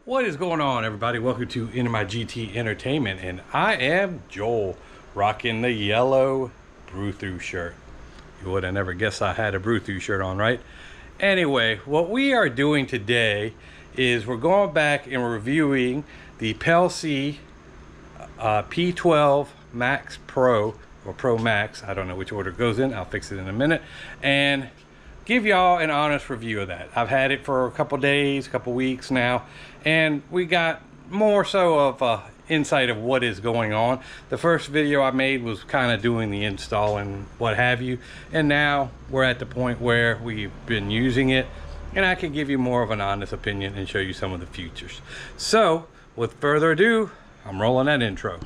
What is going on, everybody? Welcome to Into My GT Entertainment, and I am Joel, rocking the yellow Brew Through shirt. You would have never guessed I had a Brew Through shirt on, right? Anyway, what we are doing today is we're going back and reviewing the Pelsee P12 Max Pro, or Pro Max. I don't know which order it goes in. I'll fix it in a minute, and give y'all an honest review of that. I've had it for a couple days, couple weeks now, and we got more so of insight of what is going on. The first video I made was kind of doing the install and what have you, and now we're at the point where we've been using it, and I can give you more of an honest opinion and show you some of the features. So with further ado, I'm rolling that intro.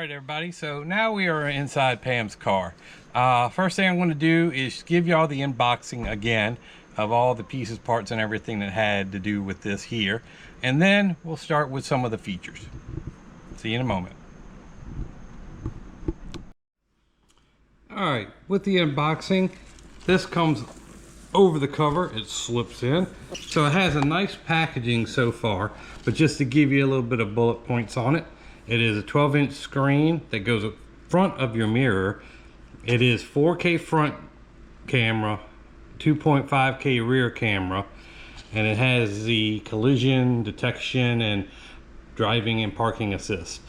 Everybody, so now we are inside Pam's car. First thing I'm going to do is give y'all the unboxing again of all the pieces, parts, and everything that had to do with this here, and then we'll start with some of the features. See you in a moment. Alright, with the unboxing, this comes over the cover. It slips in, so it has a nice packaging so far, but just to give you a little bit of bullet points on it, it is a 12-inch screen that goes in front of your mirror. It is 4K front camera, 2.5K rear camera, and it has the collision detection and driving and parking assist.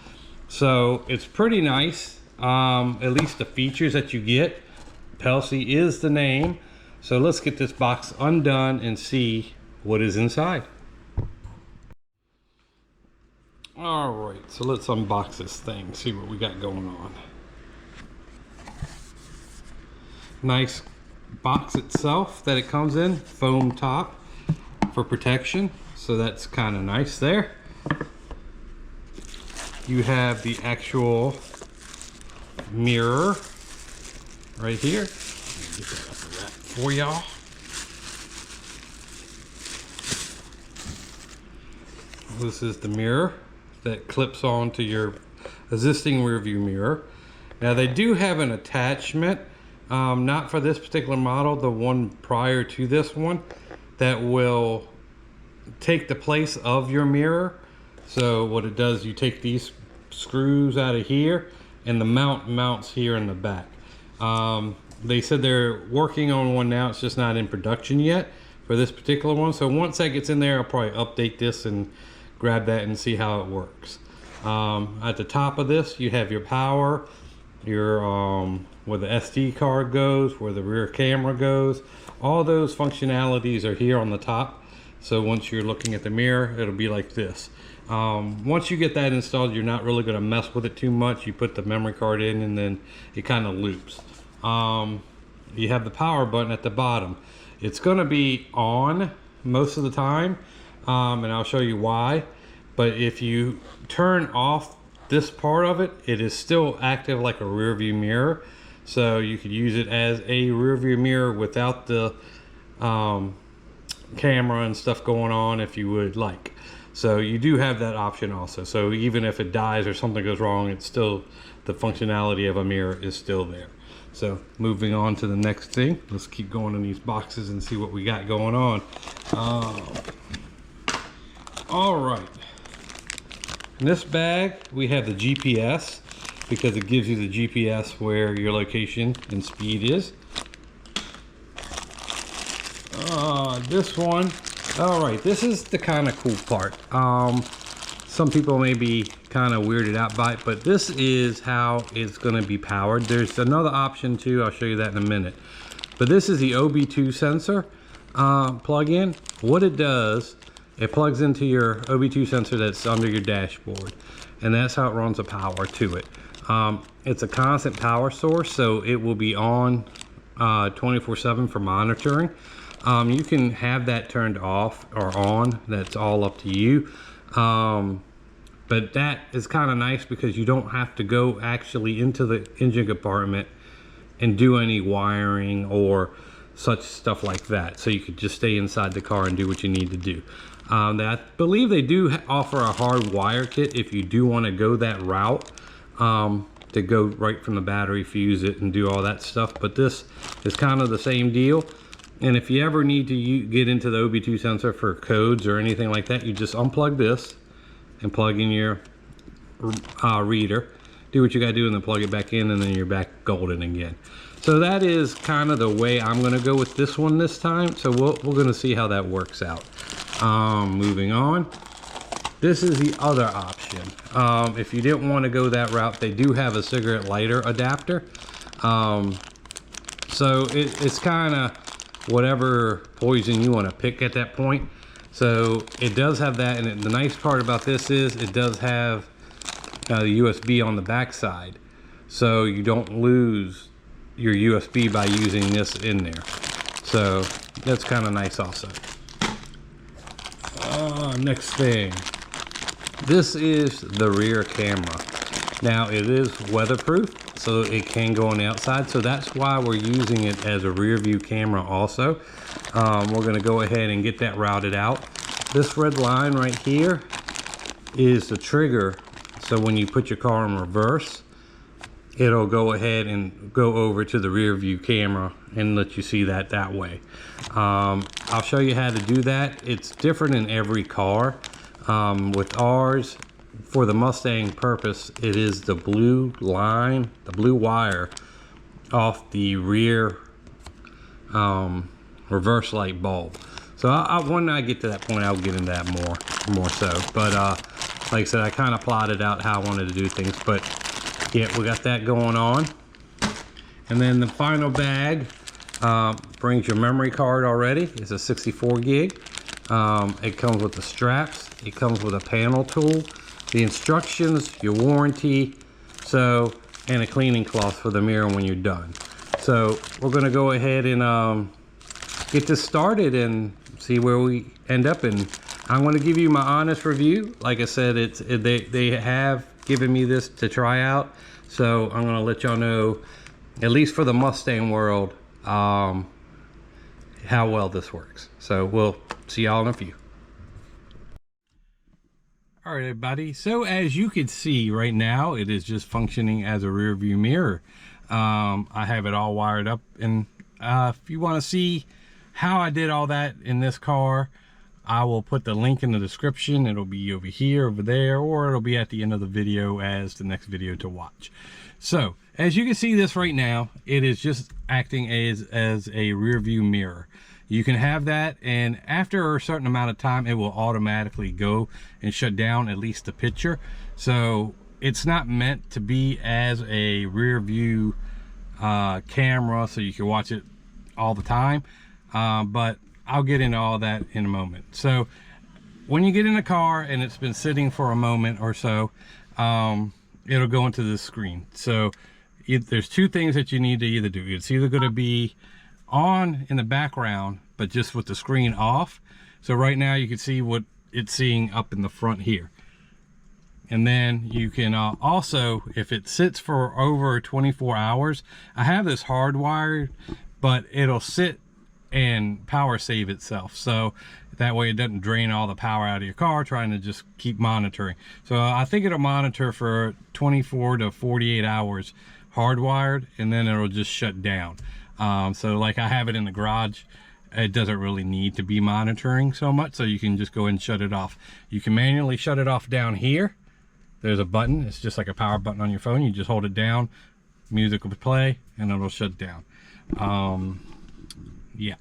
So it's pretty nice, at least the features that you get. Pelsee is the name. So let's get this box undone and see what is inside. Alright, so let's unbox this thing, see what we got going on. Nice box itself that it comes in, foam top for protection, so that's kind of nice there. You have the actual mirror right here. Get that up the rack for y'all. This is the mirror that clips onto your existing rear view mirror. Now they do have an attachment, not for this particular model, the one prior to this one, that will take the place of your mirror. So what it does, you take these screws out of here and the mount mounts here in the back. They said they're working on one now, it's just not in production yet for this particular one. So once that gets in there, I'll probably update this and grab that and see how it works. At the top of this, you have your power, your where the SD card goes, where the rear camera goes. All those functionalities are here on the top. So once you're looking at the mirror, it'll be like this. Once you get that installed, you're not really going to mess with it too much. You put the memory card in and then it kind of loops. You have the power button at the bottom. It's going to be on most of the time, and I'll show you why. But if you turn off this part of it, it is still active like a rear view mirror. So you could use it as a rear view mirror without the camera and stuff going on if you would like. So you do have that option also. So even if it dies or something goes wrong, it's still, the functionality of a mirror is still there. So moving on to the next thing, let's keep going in these boxes and see what we got going on. All right. In this bag, we have the GPS, because it gives you the GPS where your location and speed is. This one, all right, this is the kind of cool part. Some people may be kind of weirded out by it, but this is how it's going to be powered. There's another option too, I'll show you that in a minute. But this is the OB2 sensor plug-in. What it does, it plugs into your OB2 sensor that's under your dashboard, and that's how it runs the power to it. It's a constant power source, so it will be on 24/7 for monitoring. You can have that turned off or on. That's all up to you. But that is kind of nice because you don't have to go actually into the engine compartment and do any wiring or such stuff like that. So you could just stay inside the car and do what you need to do. I believe they do offer a hard wire kit if you do want to go that route, to go right from the battery, fuse it, and do all that stuff. But this is kind of the same deal. And if you ever need to get into the OB2 sensor for codes or anything like that, you just unplug this and plug in your reader, do what you gotta do, and then plug it back in, and then you're back golden again. So that is kind of the way I'm gonna go with this one this time. So we're gonna see how that works out. Moving on, this is the other option. If you didn't want to go that route, they do have a cigarette lighter adapter. So it's kind of whatever poison you want to pick at that point. So it does have that, and the nice part about this is it does have the USB on the back side, so you don't lose your USB by using this in there. So that's kind of nice also. Next thing, this is the rear camera. Now it is weatherproof, so it can go on the outside, so that's why we're using it as a rear view camera also. We're going to go ahead and get that routed out. This red line right here is the trigger, so when you put your car in reverse, it'll go ahead and go over to the rear view camera and let you see that way. I'll show you how to do that. It's different in every car. With ours, for the Mustang purpose, it is the blue line, the blue wire off the rear reverse light bulb. So when I get to that point, I'll get into that more so. But like I said, I kind of plotted out how I wanted to do things. But yeah, we got that going on. And then the final bag brings your memory card already. It's a 64 gig. It comes with the straps. It comes with a panel tool, the instructions, your warranty, and a cleaning cloth for the mirror when you're done. So we're going to go ahead and get this started and see where we end up. And I'm going to give you my honest review. Like I said, they have given me this to try out, so I'm going to let y'all know, at least for the Mustang world, how well this works. So we'll see y'all in a few. All right, everybody, so as you can see right now, it is just functioning as a rear view mirror. I have it all wired up, and if you want to see how I did all that in this car, I will put the link in the description. It'll be over here, over there, or it'll be at the end of the video as the next video to watch. So as you can see this right now, it is just acting as a rear view mirror. You can have that, and after a certain amount of time, it will automatically go and shut down, at least the picture. So it's not meant to be as a rear view camera so you can watch it all the time, but I'll get into all that in a moment. So when you get in the car and it's been sitting for a moment or so, it'll go into the screen. So there's two things that you need to either do. It's either going to be on in the background, but just with the screen off. So right now you can see what it's seeing up in the front here. And then you can also, if it sits for over 24 hours, I have this hardwired, but it'll sit and power save itself, so that way it doesn't drain all the power out of your car trying to just keep monitoring. So I think it'll monitor for 24 to 48 hours hardwired, and then it'll just shut down. So like I have it in the garage, it doesn't really need to be monitoring so much, so you can just go and shut it off. You can manually shut it off down here. There's a button, it's just like a power button on your phone. You just hold it down, music will play, and it'll shut down. Yeah.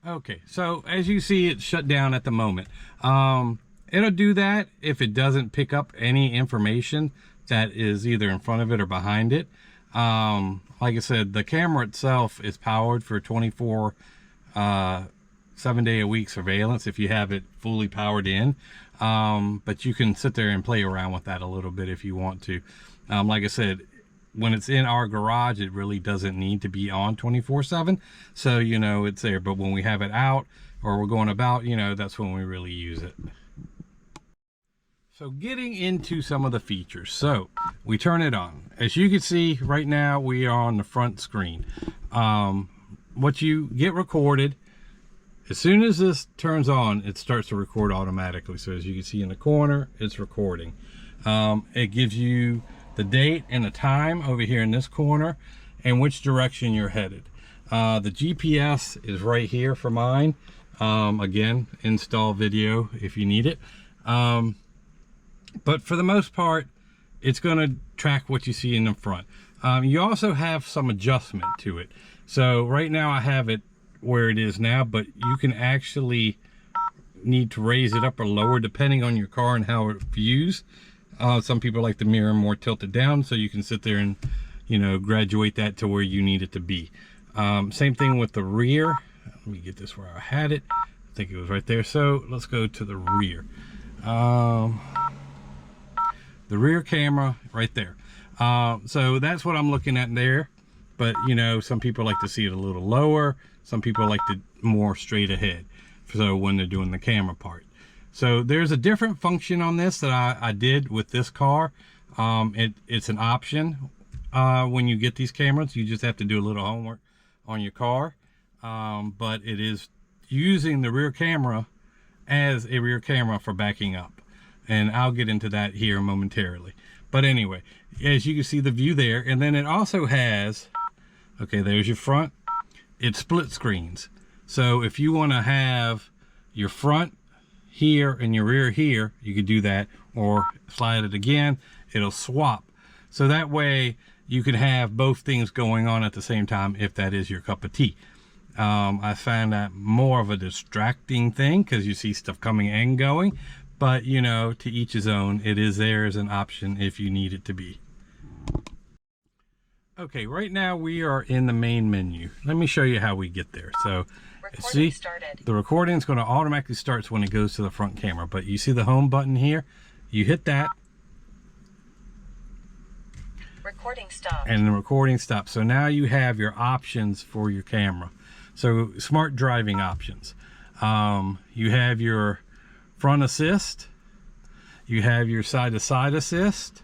Okay, so as you see, it's shut down at the moment. It'll do that if it doesn't pick up any information that is either in front of it or behind it. Like I said, the camera itself is powered for 24 7-day-a-week surveillance if you have it fully powered in. But you can sit there and play around with that a little bit if you want to. Like I said, when it's in our garage, it really doesn't need to be on 24/7. So, you know, it's there. But when we have it out or we're going about, you know, that's when we really use it. So getting into some of the features. So we turn it on. As you can see right now, we are on the front screen. What you get recorded, as soon as this turns on, it starts to record automatically. So as you can see in the corner, it's recording. It gives you the date and the time over here in this corner and which direction you're headed. The GPS is right here for mine. Again, install video if you need it. But for the most part, it's going to track what you see in the front. You also have some adjustment to it. So right now I have it where it is now, but you can actually need to raise it up or lower depending on your car and how it views. Some people like the mirror more tilted down, so you can sit there and, you know, graduate that to where you need it to be. Same thing with the rear. Let me get this where I had it. I think it was right there. So let's go to the rear. The rear camera right there. So that's what I'm looking at there. But, you know, some people like to see it a little lower. Some people like to more straight ahead. So when they're doing the camera part. So there's a different function on this that I did with this car. It's an option when you get these cameras. You just have to do a little homework on your car. But it is using the rear camera as a rear camera for backing up. And I'll get into that here momentarily. But anyway, as you can see the view there, and then it also has, okay, there's your front. It split screens. So if you want to have your front here and your rear here, you could do that, or slide it again, it'll swap. So that way you can have both things going on at the same time if that is your cup of tea. I find that more of a distracting thing because you see stuff coming and going. But, you know, to each his own. It is there as an option if you need it to be. Okay, right now we are in the main menu. Let me show you how we get there. So, see, the recording is going to automatically start when it goes to the front camera. But you see the home button here? You hit that. Recording stopped. And the recording stops. So now you have your options for your camera. So, smart driving options. You have your front assist, you have your side-to-side assist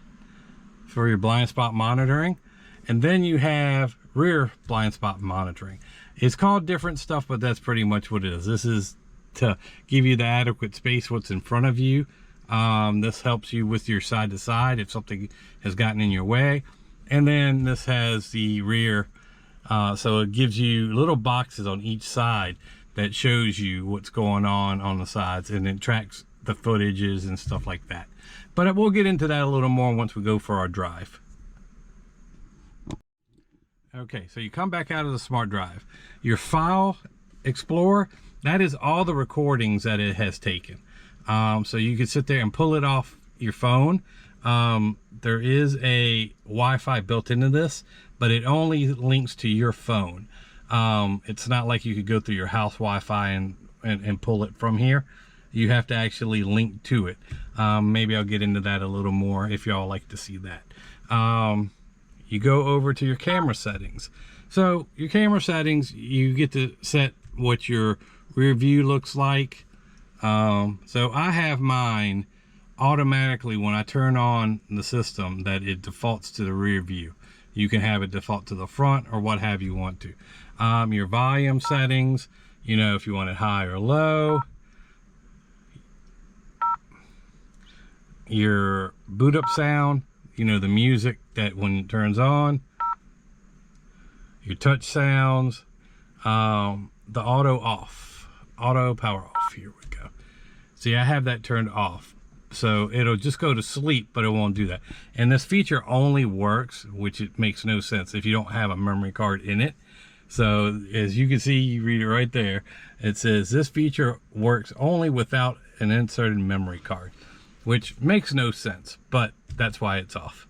for your blind spot monitoring, and then you have rear blind spot monitoring. It's called different stuff, but that's pretty much what it is. This is to give you the adequate space what's in front of you. This helps you with your side-to-side if something has gotten in your way. And then this has the rear, so it gives you little boxes on each side that shows you what's going on the sides, and it tracks the footages and stuff like that. But we'll get into that a little more once we go for our drive. Okay, so you come back out of the smart drive. Your file explorer, that is all the recordings that it has taken. So you can sit there and pull it off your phone. There is a Wi-Fi built into this, but it only links to your phone. It's not like you could go through your house Wi-Fi and pull it from here. You have to actually link to it. Maybe I'll get into that a little more if y'all like to see that. You go over to your camera settings. So your camera settings, you get to set what your rear view looks like. So I have mine automatically when I turn on the system that it defaults to the rear view. You can have it default to the front or what have you want to. Your volume settings, you know, if you want it high or low. Your boot up sound, you know, the music that when it turns on. Your touch sounds. The auto off. Auto power off. Here we go. See, I have that turned off. So it'll just go to sleep, but it won't do that. And this feature only works, which it makes no sense, if you don't have a memory card in it. So as you can see, you read it right there. It says this feature works only without an inserted memory card, which makes no sense, but that's why it's off.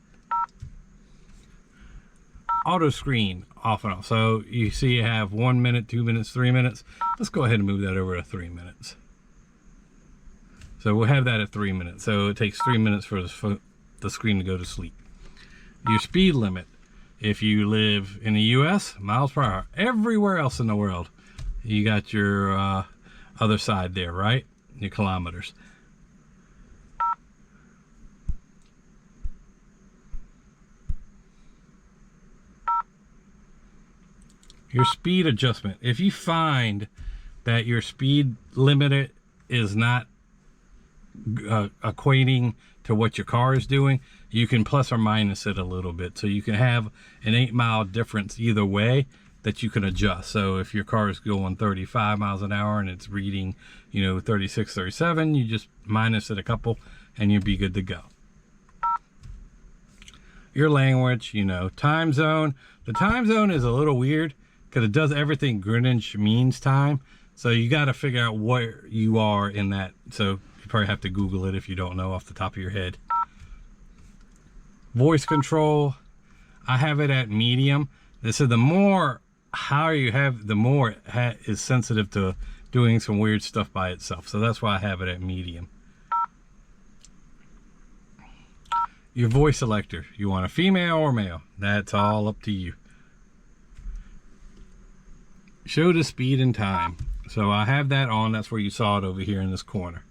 Auto screen off and off. So you see you have 1 minute, 2 minutes, 3 minutes. Let's go ahead and move that over to 3 minutes. So we'll have that at 3 minutes. So it takes 3 minutes for the screen to go to sleep. Your speed limit. If you live in the US, miles per hour. Everywhere else in the world, you got your other side there, right? Your kilometers. Your speed adjustment. If you find that your speed limit is not equating to what your car is doing, you can plus or minus it a little bit. So you can have an 8-mile difference either way that you can adjust. So if your car is going 35 miles an hour and it's reading, you know, 36, 37, you just minus it a couple and you'll be good to go. Your language, you know, time zone. The time zone is a little weird because it does everything Greenwich Means Time. So you got to figure out where you are in that. So you probably have to Google it if you don't know off the top of your head. Voice control, I have it at medium. This is the more higher you have, the more it is sensitive to doing some weird stuff by itself. So that's why I have it at medium. Your voice selector, you want a female or male? That's all up to you. Show the speed and time. So I have that on. That's where you saw it over here in this corner.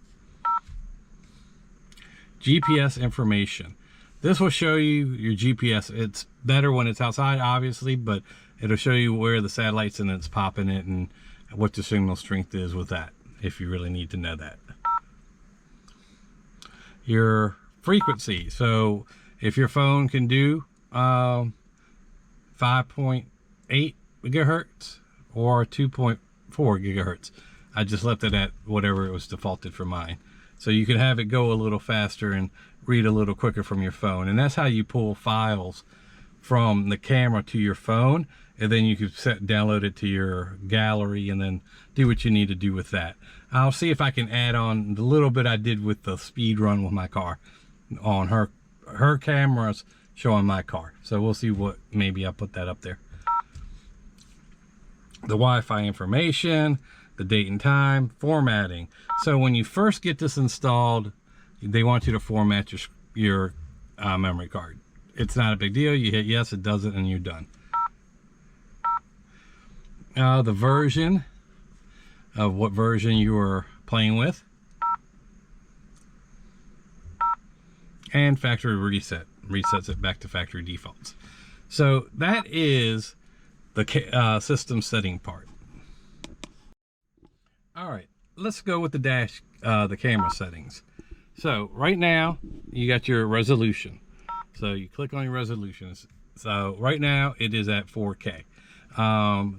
GPS information. This will show you your GPS. It's better when it's outside, obviously, but it'll show you where the satellite's and it's popping it and what the signal strength is with that, if you really need to know that. Your frequency. So if your phone can do 5.8 gigahertz or 2.4 gigahertz, I just left it at whatever it was defaulted for mine. So you can have it go a little faster and read a little quicker from your phone. And that's how you pull files from the camera to your phone. And then you can download it to your gallery and then do what you need to do with that. I'll see if I can add on the little bit I did with the speed run with my car on her cameras showing my car. So we'll see what, maybe I'll put that up there. The Wi-Fi information, the date and time, formatting. So when you first get this installed, they want you to format your memory card. It's not a big deal. You hit yes, it does it, and you're done. The version of what version you are playing with. And factory reset. Resets it back to factory defaults. So that is the system setting part. All right, let's go with the the camera settings. So right now you got your resolution. So you click on your resolution. So right now it is at 4K.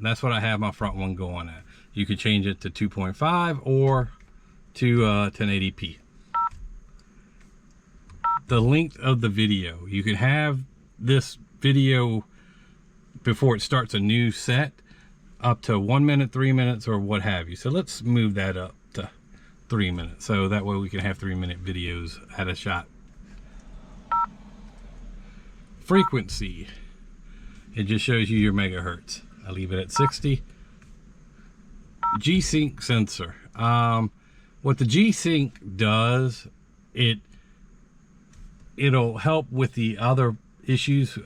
That's what I have my front one going at. You could change it to 2.5 or to 1080p. The length of the video. You can have this video before it starts a new set up to 1 minute, 3 minutes, or what have you. So let's move that up to 3 minutes. So that way we can have 3-minute videos at a shot. Frequency. It just shows you your megahertz. I leave it at 60. G-Sync sensor. What the G-Sync does, it'll help with the other issues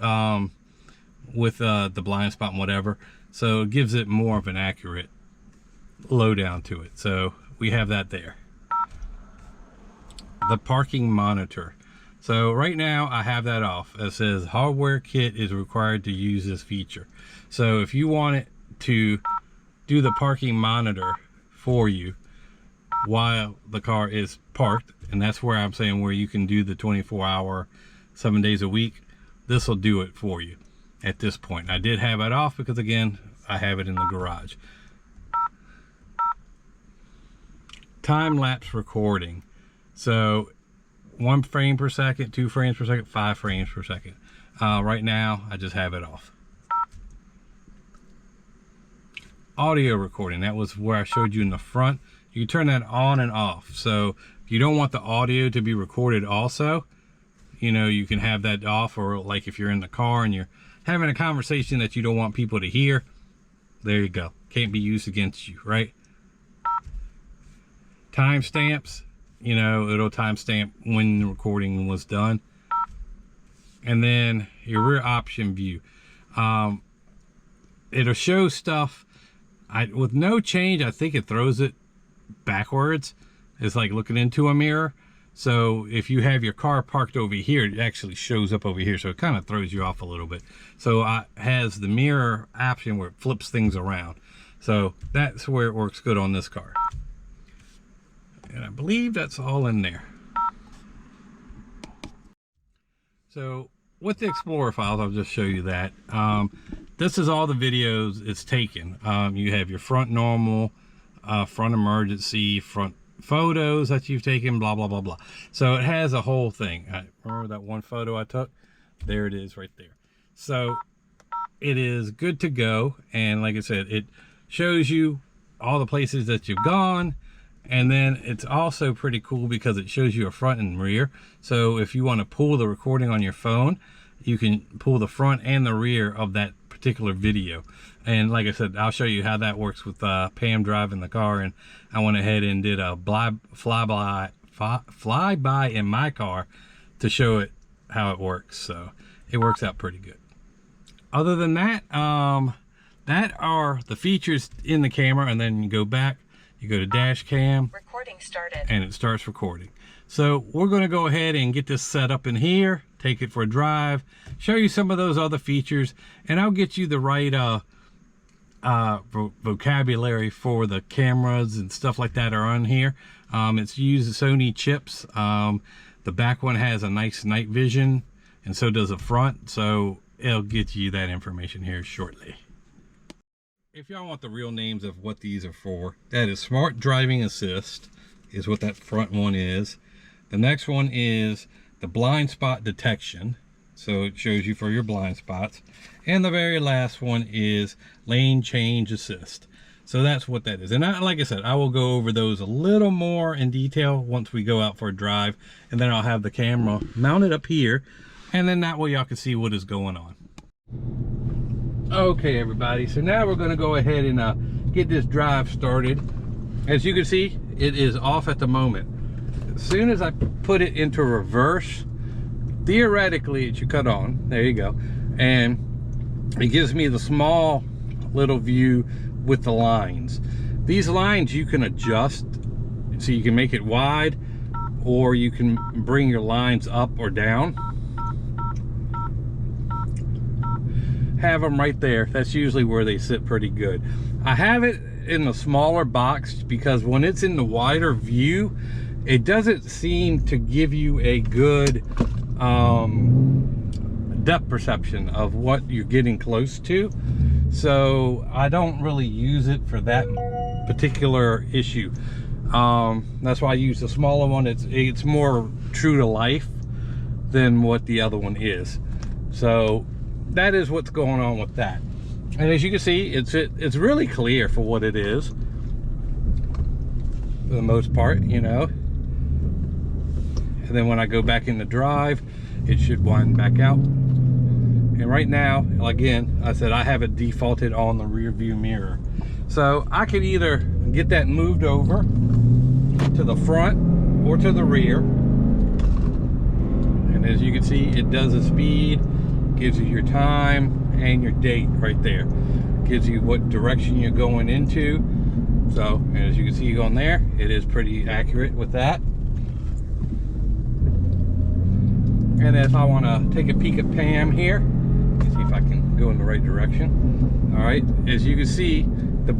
with the blind spot and whatever. So it gives it more of an accurate lowdown to it. So we have that there. The parking monitor. So right now I have that off. It says hardware kit is required to use this feature. So if you want it to do the parking monitor for you while the car is parked, and that's where I'm saying where you can do the 24-hour, 7 days a week, this will do it for you at this point. I did have it off because, again, I have it in the garage. Time-lapse recording. So 1 frame per second, 2 frames per second, 5 frames per second. Right now I just have it off. Audio recording, that was where I showed you in the front. You can turn that on and off. So if you don't want the audio to be recorded also, you know, you can have that off. Or like if you're in the car and you're having a conversation that you don't want people to hear, there you go. Can't be used against you, right? Timestamps, you know, it'll timestamp when the recording was done. And then your rear option view. It'll show stuff. With no change, I think it throws it backwards. It's like looking into a mirror. So if you have your car parked over here, it actually shows up over here. So it kind of throws you off a little bit. So it has the mirror option where it flips things around. So that's where it works good on this car. And I believe that's all in there. So with the Explorer files, I'll just show you that. This is all the videos it's taken. You have your front normal, front emergency, front photos that you've taken, blah, blah, blah, blah. So it has a whole thing. Remember that one photo I took? There it is right there. So it is good to go. And like I said, it shows you all the places that you've gone. And then it's also pretty cool because it shows you a front and rear. So if you want to pull the recording on your phone, you can pull the front and the rear of that particular video. And like I said, I'll show you how that works with Pam driving the car. And I went ahead and did a flyby in my car to show it how it works. So it works out pretty good. Other than that, that are the features in the camera. And then you go back, you go to dash cam, Recording started. and it starts recording. So we're going to go ahead and get this set up in here, take it for a drive, show you some of those other features, and I'll get you the right vocabulary for the cameras and stuff like that are on here. It's used Sony chips. The back one has a nice night vision, and so does the front. So it'll get you that information here shortly. If y'all want the real names of what these are for, that is Smart Driving Assist is what that front one is. The next one is the blind spot detection. So it shows you for your blind spots. And the very last one is lane change assist. So that's what that is. And like I said, I will go over those a little more in detail once we go out for a drive. And then I'll have the camera mounted up here. And then that way y'all can see what is going on. Okay, everybody, so now we're going to go ahead and get this drive started. As you can see, it is off at the moment. As soon as I put it into reverse, theoretically it should cut on. There you go. And it gives me the small little view with the lines. These lines you can adjust, so you can make it wide, or you can bring your lines up or down. Have them right there. That's usually where they sit pretty good. I have it in the smaller box because when it's in the wider view, it doesn't seem to give you a good depth perception of what you're getting close to. So I don't really use it for that particular issue. That's why I use the smaller one. It's more true to life than what the other one is. So that is what's going on with that. And as you can see, it's really clear for what it is, for the most part, you know. And then when I go back in the drive, it should wind back out. And right now, again, I said I have it defaulted on the rear view mirror. So I could either get that moved over to the front or to the rear. And as you can see, it does a speed, gives you your time and your date right there. Gives you what direction you're going into. So as you can see on there, it is pretty accurate with that. And if I want to take a peek at Pam here, let's see if I can go in the right direction. All right, as you can see, the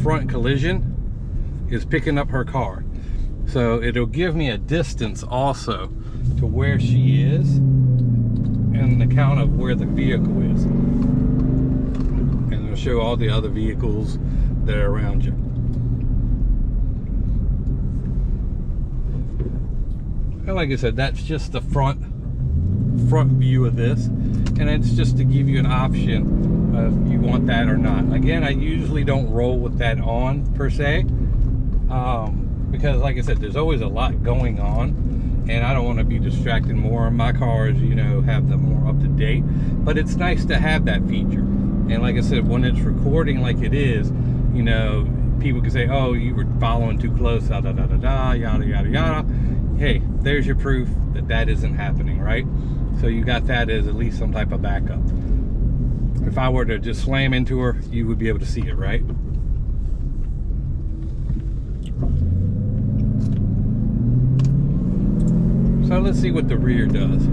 front collision is picking up her car. So it'll give me a distance also to where she is and the count of where the vehicle is. And it'll show all the other vehicles that are around you. And like I said, that's just the front view of this. And it's just to give you an option if you want that or not. Again, I usually don't roll with that on per se. Because like I said, there's always a lot going on. And I don't want to be distracted more. My cars, you know, have them more up to date. But it's nice to have that feature. And like I said, when it's recording like it is, you know, people can say, oh, you were following too close, da da da da da, yada yada yada. Hey, there's your proof that that isn't happening, right? So you got that as at least some type of backup. if I were to just slam into her, you would be able to see it, right? So let's see what the rear does.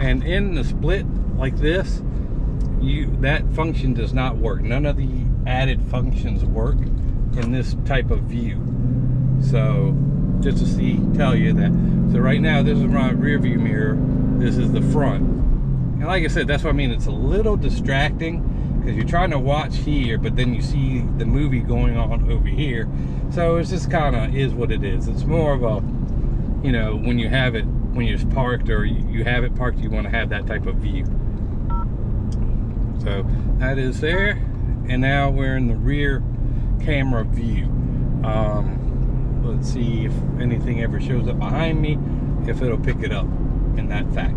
And in the split like this, that function does not work. None of the added functions work in this type of view. So just to tell you that. So right now, this is my rear view mirror. This is the front. And like I said, that's what I mean. It's a little distracting because you're trying to watch here, but then you see the movie going on over here. So it's just kind of is what it is. It's more of a, you know, when you have it, when you're parked or you have it parked, you want to have that type of view. So that is there. And now we're in the rear camera view. Let's see if anything ever shows up behind me, if it'll pick it up in that fact.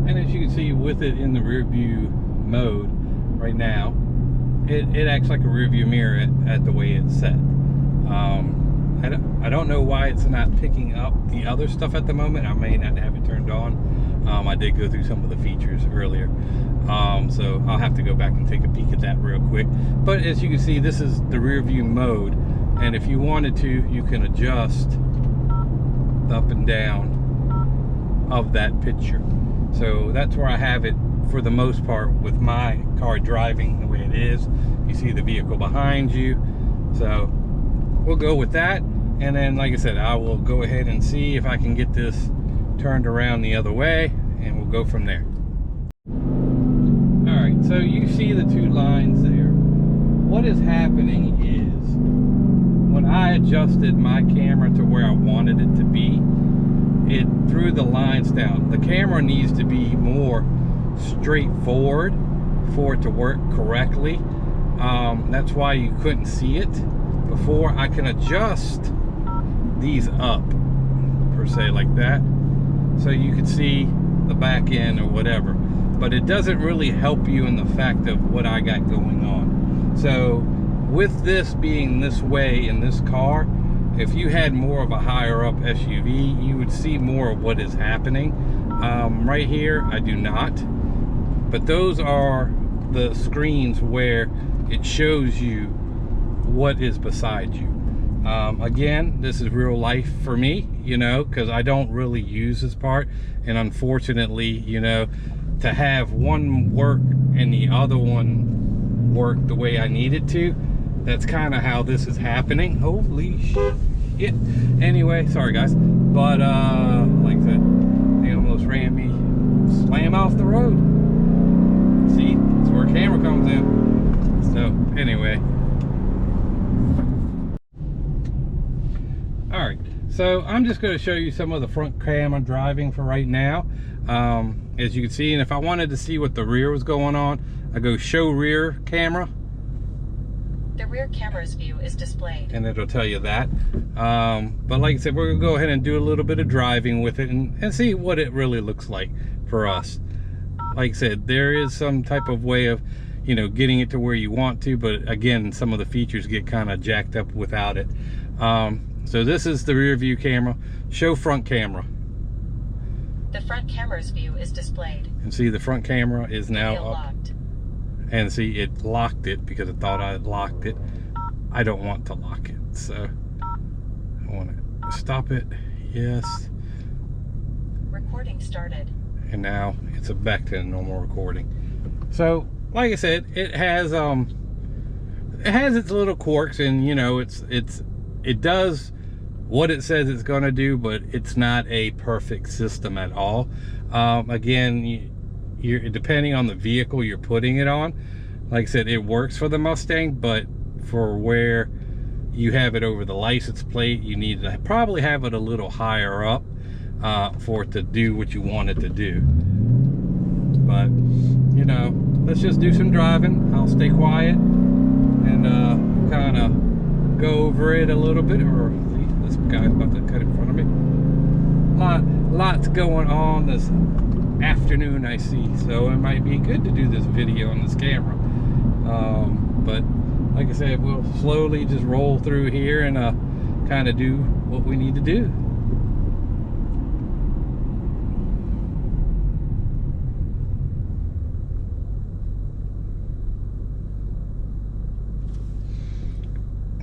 And as you can see with it in the rear view mode right now, it acts like a rear view mirror at the way it's set. I don't know why it's not picking up the other stuff at the moment. I may not have it turned on. I did go through some of the features earlier. So I'll have to go back and take a peek at that real quick. But as you can see, this is the rear view mode. And if you wanted to, you can adjust up and down of that picture. So that's where I have it for the most part with my car driving the way it is. You see the vehicle behind you. So we'll go with that. And then, like I said, I will go ahead and see if I can get this turned around the other way, and we'll go from there. All right, so you see the two lines there. What is happening is when I adjusted my camera to where I wanted it to be, it threw the lines down. The camera needs to be more straightforward for it to work correctly. That's why you couldn't see it before. I can adjust these up per se like that, so you can see the back end or whatever, but it doesn't really help you in the fact of what I got going on. So with this being this way in this car, if you had more of a higher up SUV, you would see more of what is happening. Right here I do not, but those are the screens where it shows you what is beside you. Again, this is real life for me, you know, because I don't really use this part, and unfortunately, you know, to have one work and the other one work the way I need it to, that's kind of how this is happening. Holy shit. Anyway, sorry guys, but like I said, they almost ran me slam off the road. See, that's where camera comes in. So anyway, all right, so I'm just going to show you some of the front camera driving for right now. As you can see, and if I wanted to see what the rear was going on, I go show rear camera. The rear camera's view is displayed. And it'll tell you that. But like I said, we're going to go ahead and do a little bit of driving with it and see what it really looks like for us. Like I said, there is some type of way of, you know, getting it to where you want to, but again, some of the features get kind of jacked up without it. So this is the rear view camera. Show front camera. The front camera's view is displayed. And see, the front camera is now up. Locked. And see, it locked it because it thought I had locked it. I don't want to lock it, so I want to stop it. Yes. Recording started. And now it's back to normal recording. So, like I said, it has its little quirks, and you know, it does what it says it's gonna do, but it's not a perfect system at all. Again, you're depending on the vehicle you're putting it on. Like I said, it works for the Mustang, but for where you have it over the license plate, you need to probably have it a little higher up for it to do what you want it to do. But you know, let's just do some driving. I'll stay quiet and kind of go over it a little bit. Or this guy's about to cut in front of me. Lots going on this afternoon, I see, so it might be good to do this video on this camera. But like I said, we'll slowly just roll through here and kind of do what we need to do.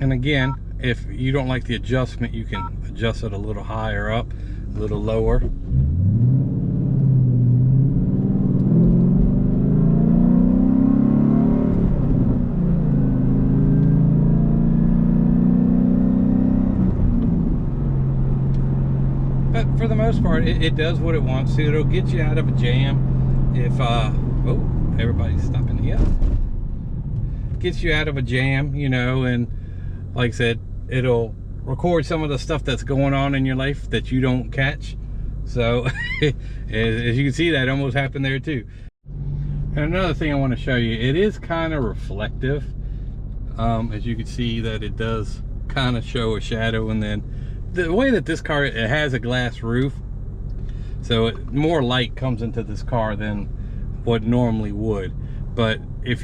And again, if you don't like the adjustment, you can adjust it a little higher up, a little lower. But for the most part, it does what it wants to. It'll get you out of a jam if, oh, everybody's stopping here. Gets you out of a jam, you know, and like I said, it'll record some of the stuff that's going on in your life that you don't catch. So as you can see, that almost happened there too. And another thing I want to show you, it is kind of reflective. As you can see that it does kind of show a shadow, and then the way that this car, it has a glass roof, so more light comes into this car than what normally would. But if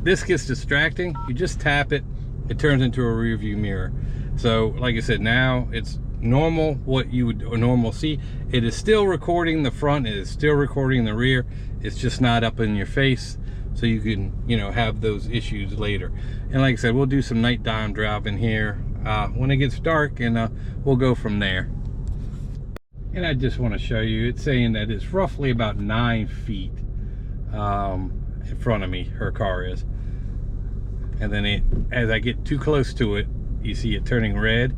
this gets distracting, you just tap it, it turns into a rear view mirror. So like I said, now it's normal, what you would normally see. It is still recording the front, it is still recording the rear, it's just not up in your face, so you can, you know, have those issues later. And like I said, we'll do some nighttime driving here when it gets dark, and we'll go from there. And I just want to show you, it's saying that it's roughly about 9 feet in front of me, her car is. And then as I get too close to it, you see it turning red.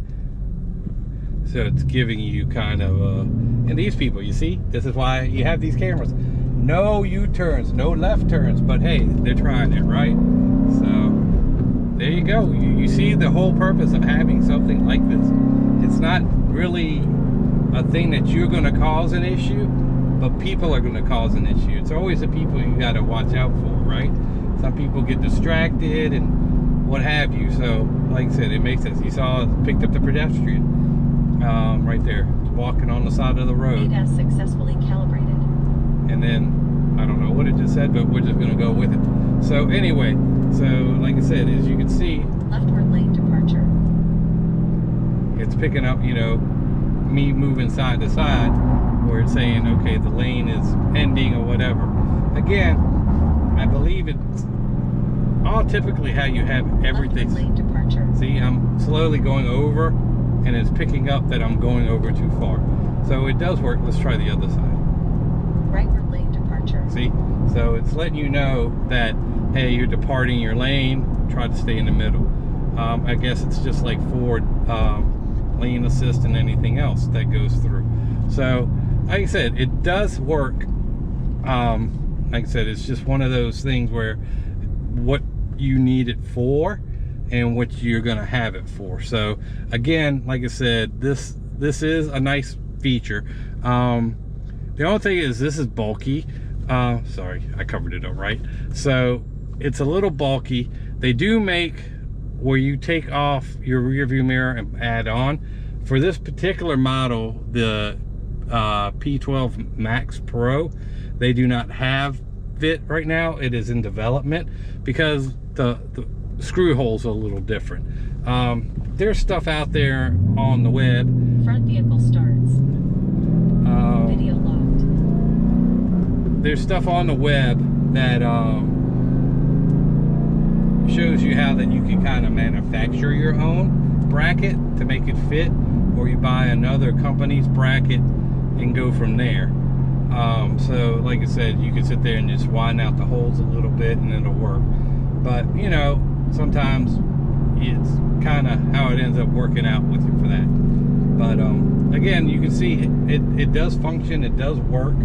So it's giving you kind of and these people, you see, this is why you have these cameras. No U-turns, no left turns, but hey, they're trying it, right? So there you go. You see the whole purpose of having something like this. It's not really a thing that you're going to cause an issue, but people are going to cause an issue. It's always the people you got to watch out for, right? Some people get distracted and what have you. So like I said, it makes sense. You saw it picked up the pedestrian right there, walking on the side of the road. ADAS successfully calibrated. And then I don't know what it just said, but we're just going to go with it. So anyway, so like I said, as you can see, Leftward lane departure. it's picking up, you know, me moving side to side, where it's saying, okay, the lane is ending or whatever. Again, I believe it's all typically how you have everything. Leftward lane departure. See, I'm slowly going over, and it's picking up that I'm going over too far. So it does work. Let's try the other side. Rightward lane departure. See, so it's letting you know that, hey, you're departing your lane, try to stay in the middle. I guess it's just like forward lane assist and anything else that goes through. So like I said, it does work. Like I said, it's just one of those things where what you need it for and what you're gonna have it for. So again, like I said, this is a nice feature. The only thing is, this is bulky. Sorry, I covered it up right. So it's a little bulky. They do make where you take off your rear view mirror and add on. For this particular model, the P12 Max Pro, they do not have it right now. It is in development because the screw holes are a little different. There's stuff out there on the web. Front vehicle starts. Video locked. There's stuff on the web that shows you how that you can kind of manufacture your own bracket to make it fit, or you buy another company's bracket and go from there. So like I said, you can sit there and just widen out the holes a little bit and it'll work. But you know, sometimes it's kind of how it ends up working out with you for that. But again, you can see it does function, it does work.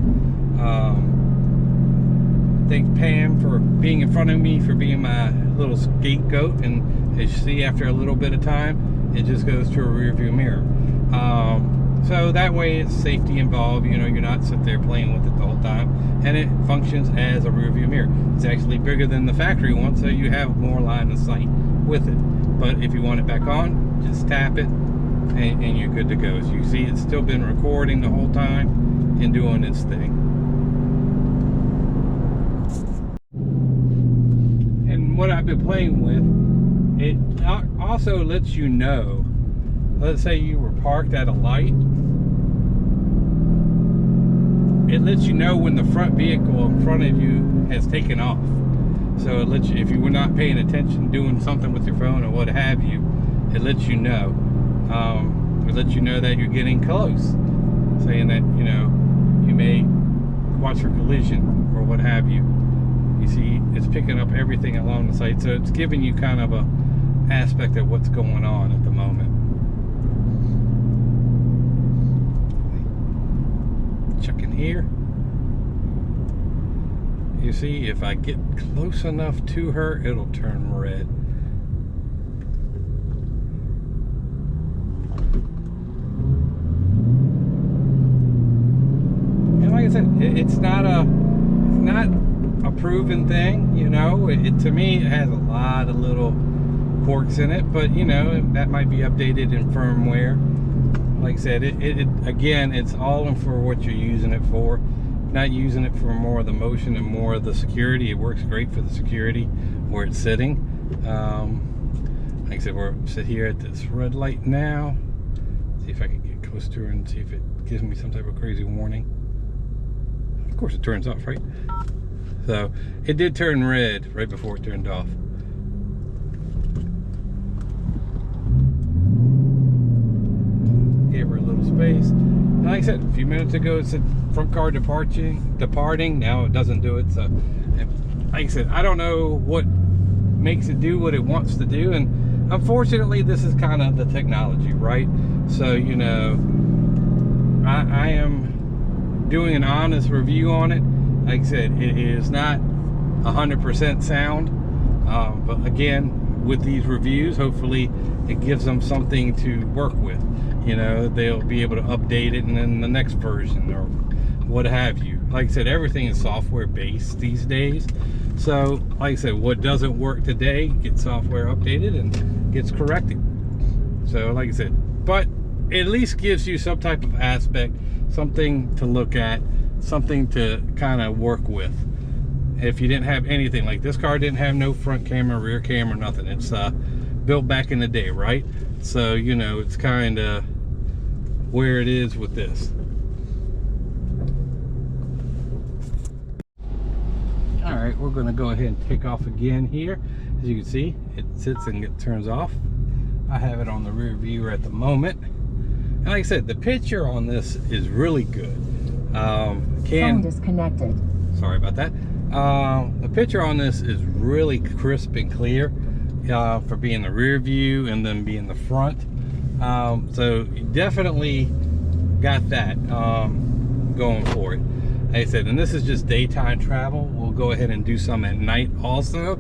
Thank Pam for being in front of me, for being my little scapegoat, and as you see, after a little bit of time, it just goes to a rear view mirror. So that way it's safety involved, you know, you're not sitting there playing with it the whole time, and it functions as a rear view mirror. It's actually bigger than the factory one, so you have more line of sight with it. But if you want it back on, just tap it and you're good to go. So you see it's still been recording the whole time and doing its thing. And what I've been playing with, it also lets you know, let's say you were parked at a light, it lets you know when the front vehicle in front of you has taken off. So it lets you, if you were not paying attention, doing something with your phone or what have you, it lets you know. It lets you know that you're getting close, saying that, you know, you may watch for collision or what have you. You see, it's picking up everything along the side, so it's giving you kind of a aspect of what's going on at the moment. Checking here. You see, if I get close enough to her, it'll turn red. And like I said, it's not a proven thing, you know. To me, it has a lot of little quirks in it, but you know, that might be updated in firmware. Like I said, again, it's all in for what you're using it for. Not using it for more of the motion and more of the security. It works great for the security where it's sitting. Like I said, we're sit here at this red light now. See if I can get close to her and see if it gives me some type of crazy warning. Of course it turns off, right? So it did turn red right before it turned off. Gave her a little space. And like I said, a few minutes ago it said front car departing. Now it doesn't do it. So like I said, I don't know what makes it do what it wants to do, and unfortunately this is kind of the technology, right? So, you know, I am doing an honest review on it. Like I said, it is not 100% sound, but again, with these reviews, hopefully it gives them something to work with. You know, they'll be able to update it and then the next version or what have you. Like I said, everything is software based these days. So like I said, what doesn't work today gets software updated and gets corrected. So like I said, but it at least gives you some type of aspect, something to look at, something to kind of work with. If you didn't have anything, like this car didn't have no front camera, rear camera, nothing. It's built back in the day, right? So, you know, it's kind of where it is with this. All right, we're going to go ahead and take off again here. As you can see, it sits and it turns off. I have it on the rear view at the moment. And like I said, the picture on this is really good. Phone disconnected. Sorry about that. The picture on this is really crisp and clear for being the rear view and then being the front. So you definitely got that going for it. Like I said, and this is just daytime travel. We'll go ahead and do some at night also.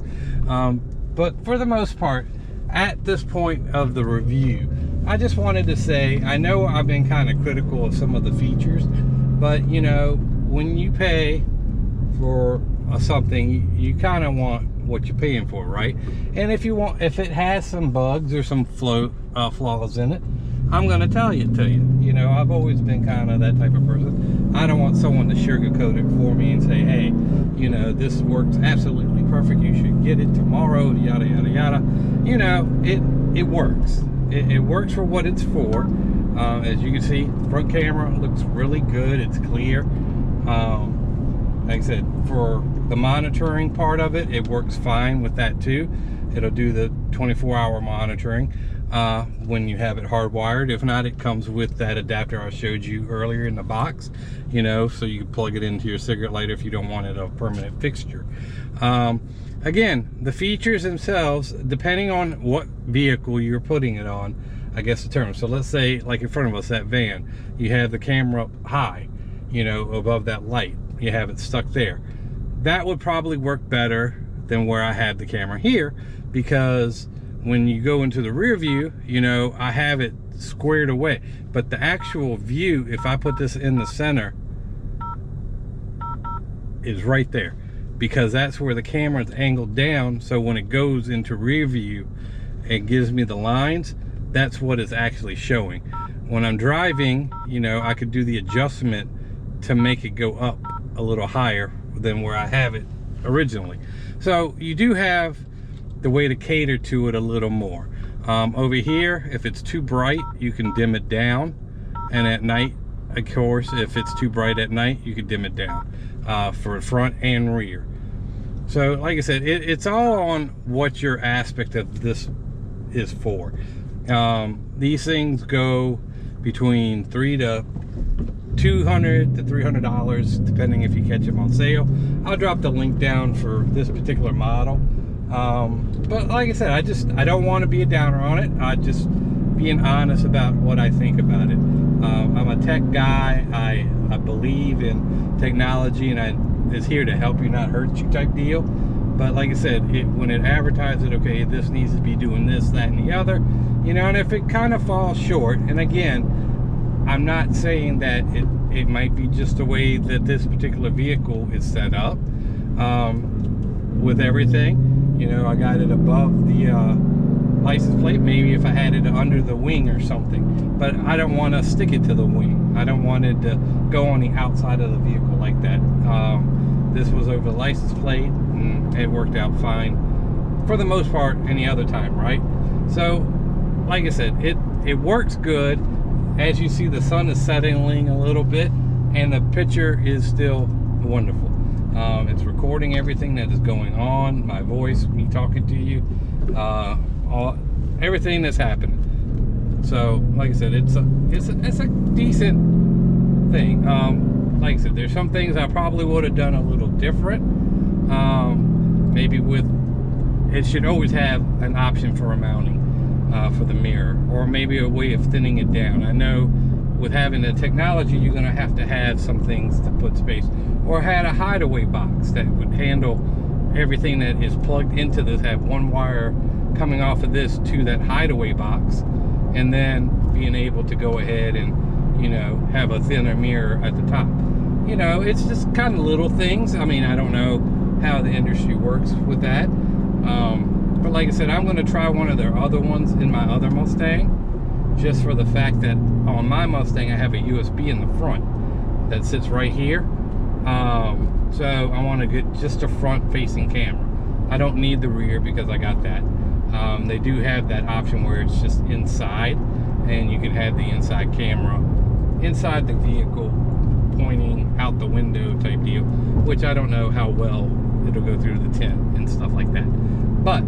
But for the most part, at this point of the review, I just wanted to say, I know I've been kind of critical of some of the features, but you know, when you pay for something, you kind of want what you're paying for, right? And if it has some bugs or some flaws in it, I'm going to tell it to you. You know, I've always been kind of that type of person. I don't want someone to sugarcoat it for me and say, hey, you know, this works absolutely perfect, you should get it tomorrow, yada yada yada. You know, it works. It works for what it's for. As you can see, front camera looks really good. It's clear. Like I said, for the monitoring part of it, it works fine with that too. It'll do the 24-hour monitoring when you have it hardwired. If not, it comes with that adapter I showed you earlier in the box, you know, so you can plug it into your cigarette lighter if you don't want it a permanent fixture. Again, the features themselves, depending on what vehicle you're putting it on, I guess the term. So let's say, like in front of us, that van, you have the camera up high, you know, above that light. You have it stuck there. That would probably work better than where I have the camera here, because when you go into the rear view, you know, I have it squared away. But the actual view, if I put this in the center, is right there, because that's where the camera is angled down. So when it goes into rear view, it gives me the lines. That's what it's actually showing. When I'm driving, you know, I could do the adjustment to make it go up a little higher than where I have it originally. So you do have the way to cater to it a little more. Over here, if it's too bright, you can dim it down. And at night, of course, if it's too bright at night, you can dim it down for front and rear. So like I said, it's all on what your aspect of this is for. These things go between $200 to $300 depending if you catch them on sale. I'll drop the link down for this particular model. But like I said, I don't want to be a downer on it. I just being honest about what I think about it. I'm a tech guy. I believe in technology, and it's here to help you, not hurt you type deal. But like I said, when it advertises, okay, this needs to be doing this, that, and the other, you know, and if it kind of falls short, and again, I'm not saying that it might be just the way that this particular vehicle is set up with everything. You know, I got it above the license plate. Maybe if I had it under the wing or something, but I don't want to stick it to the wing. I don't want it to go on the outside of the vehicle like that. This was over the license plate, and it worked out fine for the most part any other time, right? So like I said, it works good. As you see, the sun is settling a little bit, and the picture is still wonderful. It's recording everything that is going on, my voice, me talking to you, everything that's happening. So like I said, it's a decent thing. Like I said, there's some things I probably would have done a little different. Maybe it should always have an option for a mounting for the mirror, or maybe a way of thinning it down. I know with having the technology, you're going to have some things to put space, or had a hideaway box that would handle everything that is plugged into this, have one wire coming off of this to that hideaway box, and then being able to go ahead and, you know, have a thinner mirror at the top. You know, it's just kind of little things. I mean, I don't know how the industry works with that. But like I said, I'm going to try one of their other ones in my other Mustang, just for the fact that on my Mustang I have a USB in the front that sits right here. So I want to get just a front facing camera. I don't need the rear because I got that. They do have that option where it's just inside, and you can have the inside camera inside the vehicle pointing out the window type deal, which I don't know how well it'll go through the tint and stuff like that. But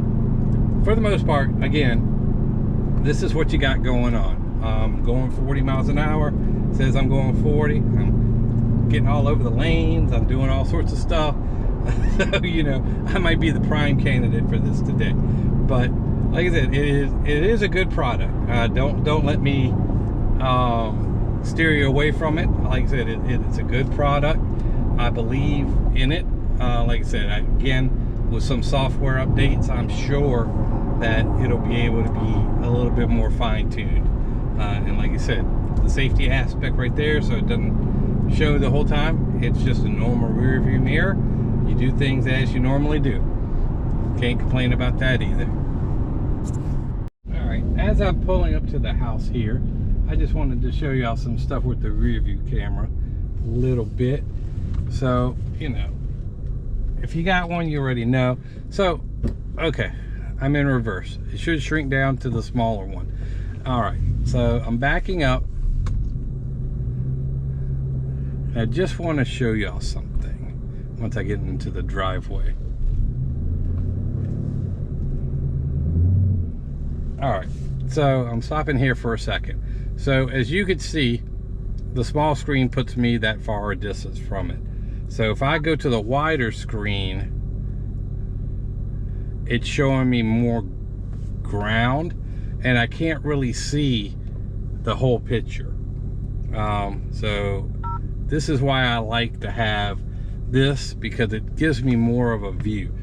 for the most part, again, this is what you got going on. Going 40 miles an hour, says I'm going 40. I'm getting all over the lanes. I'm doing all sorts of stuff. So, you know, I might be the prime candidate for this today. But like I said, it is a good product. Don't let me steer you away from it. Like I said, it's a good product. I believe in it. Like I said, again, with some software updates, I'm sure that it'll be able to be a little bit more fine-tuned. And like I said, the safety aspect right there, so it doesn't show the whole time. It's just a normal rear view mirror. You do things as you normally do. Can't complain about that either. All right, as I'm pulling up to the house here, I just wanted to show y'all some stuff with the rear view camera a little bit. So, you know, if you got one, you already know. So, okay, I'm in reverse. It should shrink down to the smaller one. All right, so I'm backing up. I just want to show y'all something once I get into the driveway. All right, so I'm stopping here for a second. So as you can see, the small screen puts me that far a distance from it. So if I go to the wider screen, it's showing me more ground, and I can't really see the whole picture. So this is why I like to have this, because it gives me more of a view,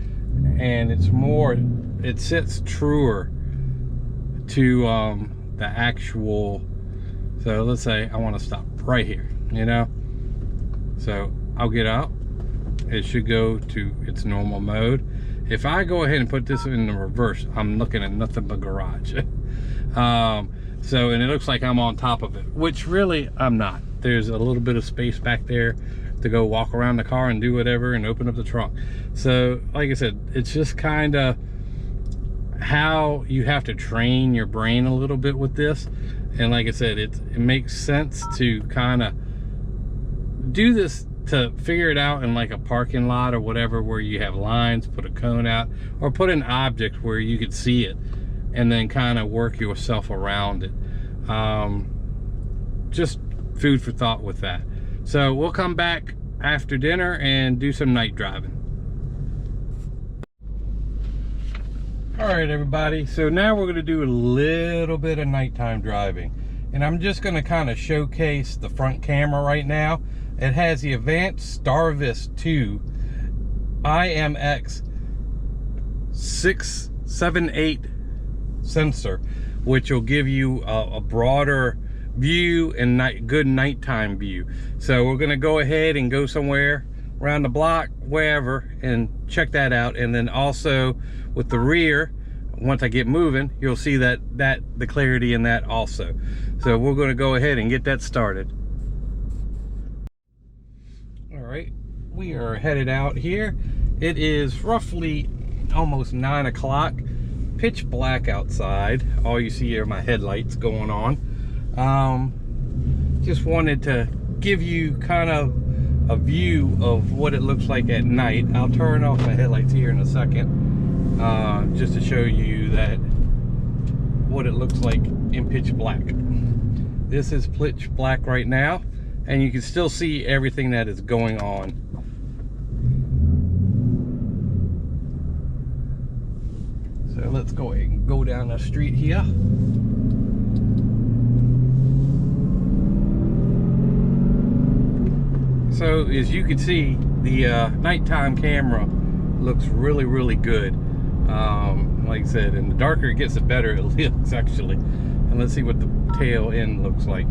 and it sits truer to the actual. So let's say I want to stop right here, you know, so I'll get out. It should go to its normal mode. If I go ahead and put this in the reverse, I'm looking at nothing but garage. So, and it looks like I'm on top of it, which really I'm not. There's a little bit of space back there to go walk around the car and do whatever and open up the trunk. So like I said, it's just kind of how you have to train your brain a little bit with this. And like I said, it makes sense to kind of do this, to figure it out in like a parking lot or whatever, where you have lines, put a cone out, or put an object where you could see it. and then kind of work yourself around it. Just food for thought with that. So we'll come back after dinner and do some night driving. All right, everybody, so now we're going to do a little bit of nighttime driving, and I'm just going to kind of showcase the front camera right now. It has the advanced STARVIS IMX335 sensor, which will give you a broader view and good nighttime view. So we're going to go ahead and go somewhere around the block, wherever, and check that out. And then also with the rear, once I get moving, you'll see that the clarity in that also. So we're going to go ahead and get that started. All right, we are headed out here. It is roughly almost 9 o'clock, pitch black outside. All you see are my headlights going on. Just wanted to give you kind of a view of what it looks like at night. I'll turn off my headlights here in a second, just to show you that what it looks like in pitch black. This is pitch black right now, and you can still see everything that is going on. So let's go ahead and go down the street here. So as you can see, the nighttime camera looks really good. Like I said, and the darker it gets, the better it looks actually. And let's see what the tail end looks like.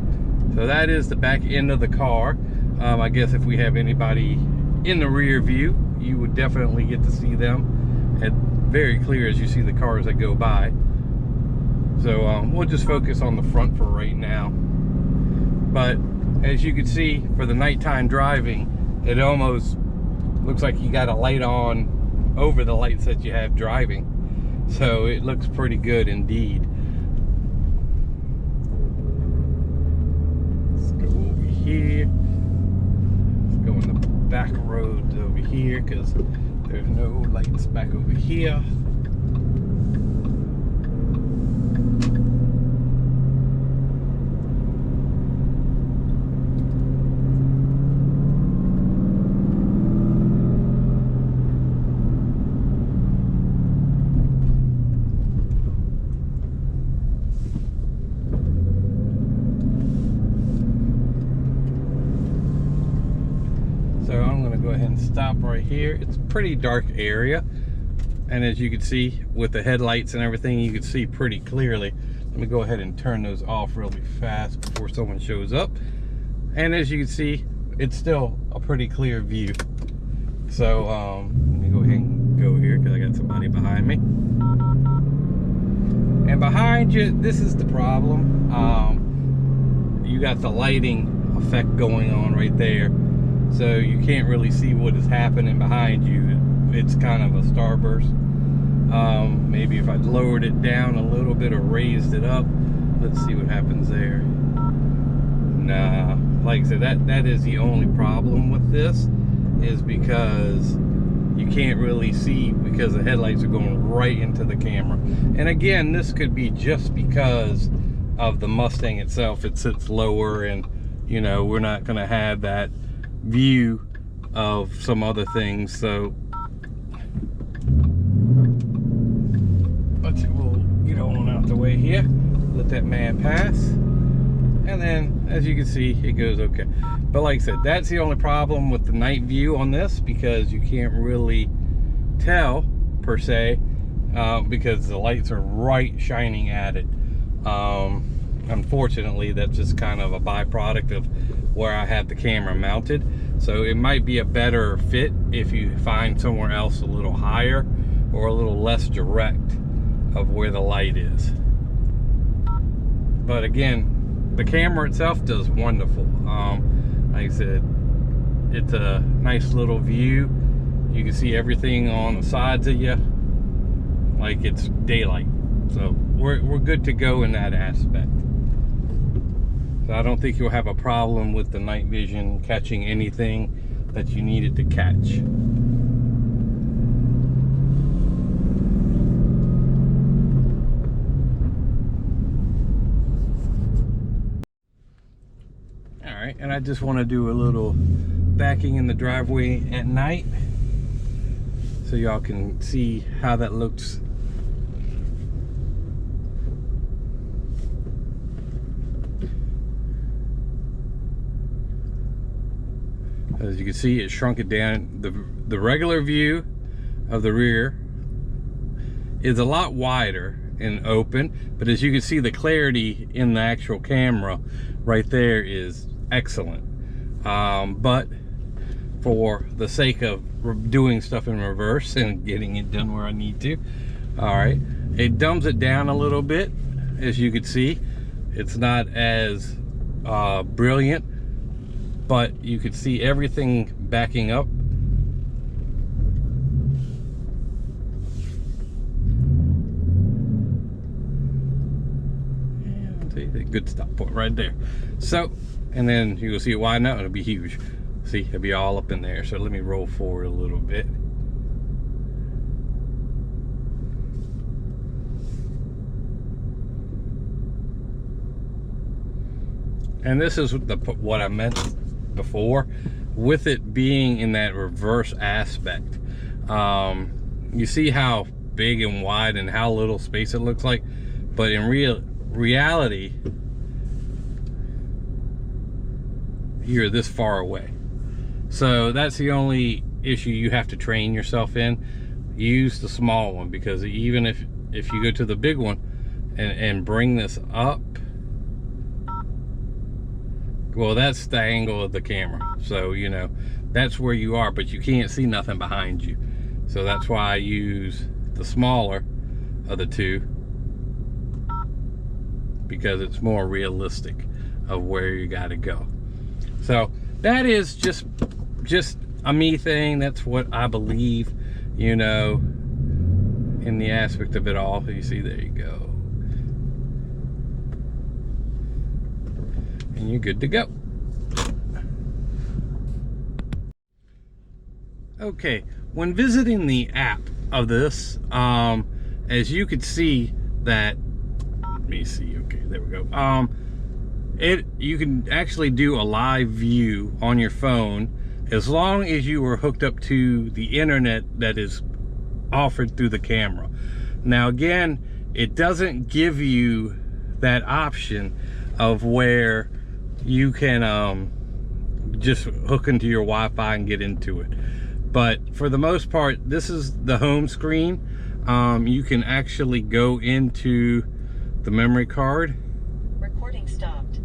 So that is the back end of the car. I guess if we have anybody in the rear view, you would definitely get to see them. And very clear as you see the cars that go by. So we'll just focus on the front for right now. But as you can see, for the nighttime driving, it almost looks like you got a light on over the lights that you have driving. So it looks pretty good indeed. Let's go over here. Let's go in the back roads over here because there's no lights back over here. Stop right here. It's a pretty dark area, and as you can see with the headlights and everything, you can see pretty clearly. Let me go ahead and turn those off really fast before someone shows up. And as you can see, it's still a pretty clear view. So let me go ahead and go here because I got somebody behind me. And behind you, this is the problem. You got the lighting effect going on right there. So you can't really see what is happening behind you. It's kind of a starburst. Maybe if I lowered it down a little bit or raised it up, let's see what happens there. Nah, like I said, that is the only problem with this, is because you can't really see because the headlights are going right into the camera. And again, this could be just because of the Mustang itself. It sits lower, and you know, we're not going to have that view of some other things. So we'll get on out the way here, let that man pass, and then as you can see, it goes okay. But like I said, that's the only problem with the night view on this, because you can't really tell per se, because the lights are right shining at it. Unfortunately, that's just kind of a byproduct of where I have the camera mounted. So it might be a better fit if you find somewhere else a little higher or a little less direct of where the light is. But again, the camera itself does wonderful. Like I said, it's a nice little view. You can see everything on the sides of you like it's daylight. So we're good to go in that aspect. So I don't think you'll have a problem with the night vision catching anything that you need it to catch. I just want to do a little backing in the driveway at night so y'all can see how that looks. As you can see, it shrunk it down. The regular view of the rear is a lot wider and open, but as you can see, the clarity in the actual camera right there is excellent. But for the sake of doing stuff in reverse and getting it done where I need to, all right, it dumbs it down a little bit. As you can see, it's not as brilliant, but you can see everything backing up. And see, the good stop point right there. So, and then you'll see it widen out, it'll be huge. See, it'll be all up in there. So let me roll forward a little bit. And this is what I meant before, with it being in that reverse aspect. You see how big and wide and how little space it looks like, but in reality, you're this far away. So that's the only issue you have to train yourself in. Use the small one, because even if you go to the big one and bring this up, well, that's the angle of the camera, so you know that's where you are, but you can't see nothing behind you. So that's why I use the smaller of the two, because it's more realistic of where you got to go. So that is just a me thing. That's what I believe, you know, in the aspect of it all. You see, there you go. And you're good to go. Okay, when visiting the app of this, as you could see that, let me see, okay, there we go. You can actually do a live view on your phone as long as you were hooked up to the internet that is offered through the camera. Now again, it doesn't give you that option of where you can just hook into your Wi-Fi and get into it. But for the most part, this is the home screen. You can actually go into the memory card. Recording stopped.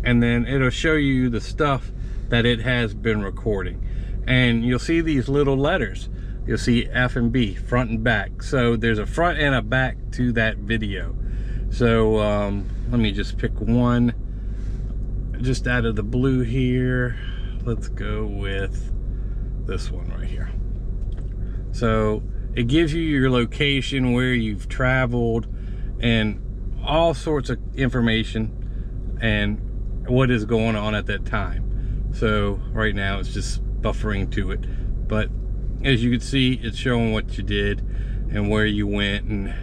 And then it'll show you the stuff that it has been recording. And you'll see these little letters. You'll see F and B, front and back. So there's a front and a back to that video. So let me just pick one just out of the blue here. Let's go with this one right here. So it gives you your location, where you've traveled, and all sorts of information and what is going on at that time. So right now it's just buffering to it, but as you can see, it's showing what you did and where you went and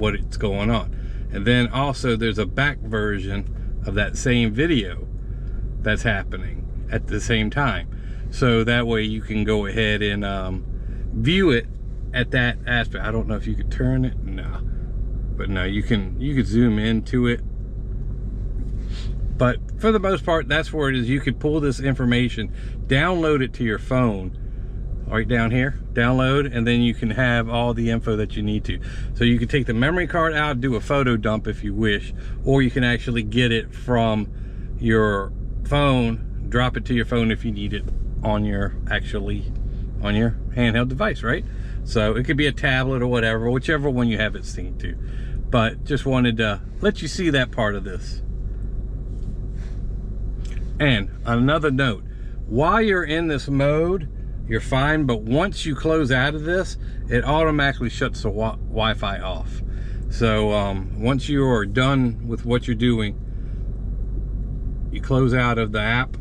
what it's going on. And then also there's a back version of that same video that's happening at the same time, so that way you can go ahead and view it at that aspect. I don't know if you could turn it, no, but no, you can zoom into it. But for the most part, that's where it is. You could pull this information, download it to your phone right down here, download, and then you can have all the info that you need to. So you can take the memory card out, do a photo dump if you wish, or you can actually get it from your phone, drop it to your phone if you need it on your handheld device, right? So it could be a tablet or whatever, whichever one you have it synced to. But just wanted to let you see that part of this. And another note, while you're in this mode, you're fine, but once you close out of this, it automatically shuts the Wi-Fi off. So once you are done with what you're doing, you close out of the app.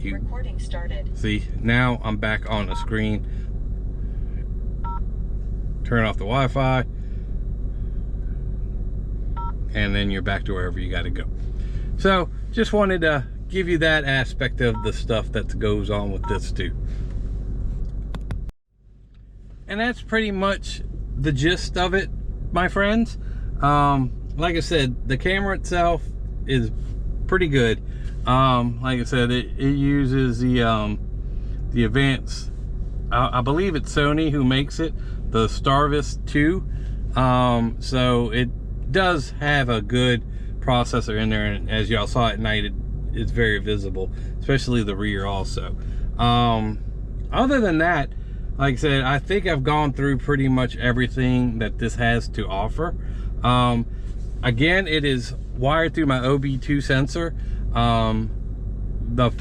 Recording started. See, now I'm back on the screen. Turn off the Wi-Fi, and then you're back to wherever you got to go. So just wanted to give you that aspect of the stuff that goes on with this too. And that's pretty much the gist of it, my friends. Like I said, the camera itself is pretty good. Like I said, it uses the advanced, I believe it's Sony who makes it, the STARVIS 2. So it does have a good processor in there, and as y'all saw at night, it's very visible, especially the rear also. Other than that, like I said, I think I've gone through pretty much everything that this has to offer. Again, it is wired through my OB2 sensor. The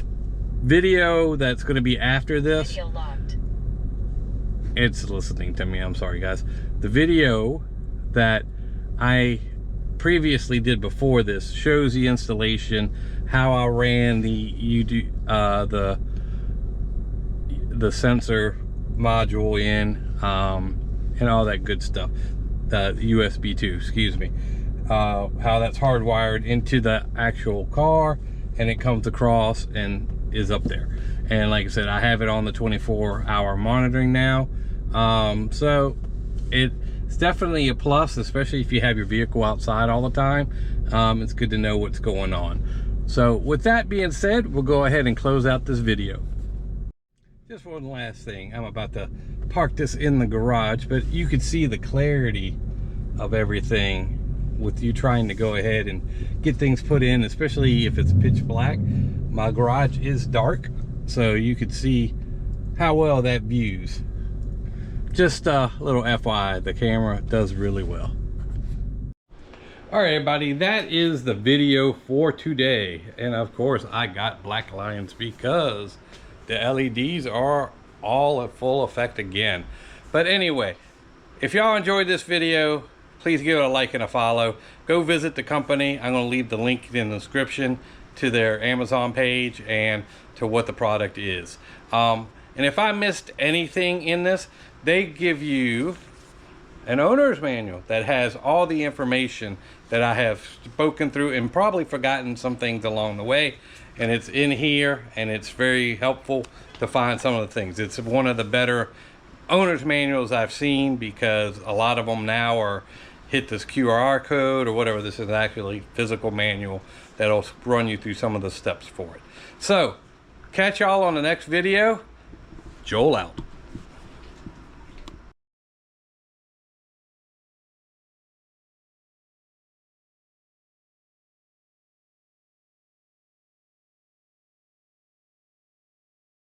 video that's going to be after this, Video locked. it's listening to me, I'm sorry guys. The video that I previously did before this shows the installation, how I ran the sensor module in, and all that good stuff. The USB 2, excuse me. How that's hardwired into the actual car, and it comes across and is up there. And like I said, I have it on the 24-hour monitoring now. So it's definitely a plus, especially if you have your vehicle outside all the time. It's good to know what's going on. So with that being said, we'll go ahead and close out this video. Just one last thing. I'm about to park this in the garage, but you could see the clarity of everything with you trying to go ahead and get things put in, especially if it's pitch black. My garage is dark, so you could see how well that views. Just a little FYI, the camera does really well. All right, everybody, that is the video for today. And of course, I got black lions because the LEDs are all at full effect again. But anyway, if y'all enjoyed this video, please give it a like and a follow. Go visit the company. I'm going to leave the link in the description to their Amazon page and to what the product is. And if I missed anything in this, they give you an owner's manual that has all the information that I have spoken through and probably forgotten some things along the way. And it's in here, and it's very helpful to find some of the things. It's one of the better owner's manuals I've seen, because a lot of them now are hit this QR code or whatever. This is actually physical manual that'll run you through some of the steps for it. So catch y'all on the next video. Joel out.